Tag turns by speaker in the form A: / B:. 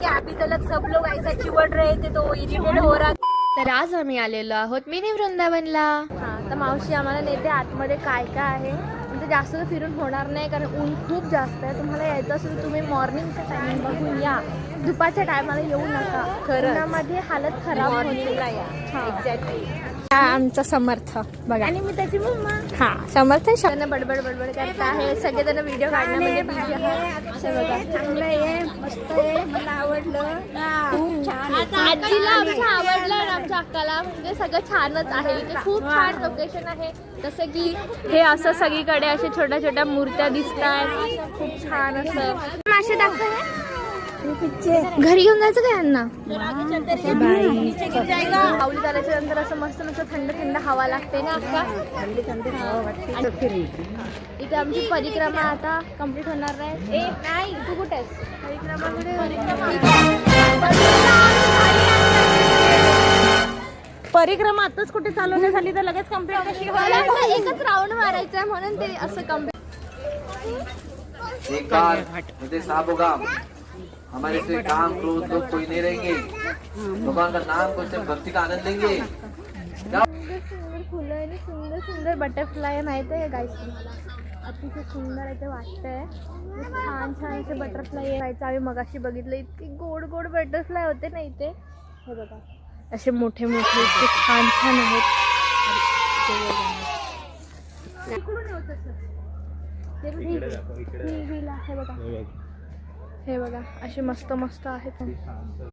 A: अभी तक सब लोग ऐसा चिवड़ रहे थे तो इरिटेट हो रहा. तर आज आम्ही आलेलो आहोत मिनी वृंदावनला. तर मावशी आम्हाला नेते आतमध्ये काय काय आहे. म्हणजे जास्त फिरून होणार नाही कारण ऊन खूप जास्त आहे. तुम्हाला यायचं असेल तर तुम्ही मॉर्निंगचा टायमिंग बघून या. दुपारच्या टायमाला येऊ नका. उन्हामध्ये हालत खराब होईल. एक्झॅक्टली. हा आमचा समर्थ बघा आणि मी त्याची मम्मा. हा समर्थ बडबड बडबड करत आहे. सगळेजण व्हिडिओ काढण्यामध्ये बिझी आहे. चांगलं आहे, मस्त आहे, मला आवडलं, खूप छान. आजीला आमच्या आवडलं आणि आमच्या अक्काला म्हणजे सगळं छानच आहे. इथे खूप छान लोकेशन आहे. जसं की हे असं सगळीकडे अशा छोट्या छोट्या मूर्त्या दिसत आहेत. खूप छान असं मासे दाखव. घरी घेऊन जायचं का यांना. पावली झाल्याच्या नंतर असं मस्त मस्त थंड थंड हवा लागते ना अक्का. इथे आमची परिक्रमा आता कंप्लीट होणार नाही. नाही तू कुठे आहेस.
B: परिक्रमा आताच कुठे चालू नाही झाली तर लगेच कंप्लीट कशी होईल.
A: एकच राऊंड मारायचा म्हणून ते असं कंप्लीट.
C: मुझे साहब होगा हमारे से काम क्रोध लोग कोई नहीं रहेंगे. भगवान का नाम को सिर्फ भक्ति का आनंद लेंगे.
A: सुंदर फुलं आणि सुंदर सुंदर बटरफ्लाय माहित आहे गाईस तुम्हाला. अतिशय सुंदर इथे वाटतंय. छान छान असे बटरफ्लाय यायचं. आम्ही मगाशी बघितलं इतके गोड गोड बटरफ्लाय होते ना इथे. हे बघा असे मोठे मोठे इतके छान छान आहेत. हे बघा हे बघा असे मस्त मस्त आहेत.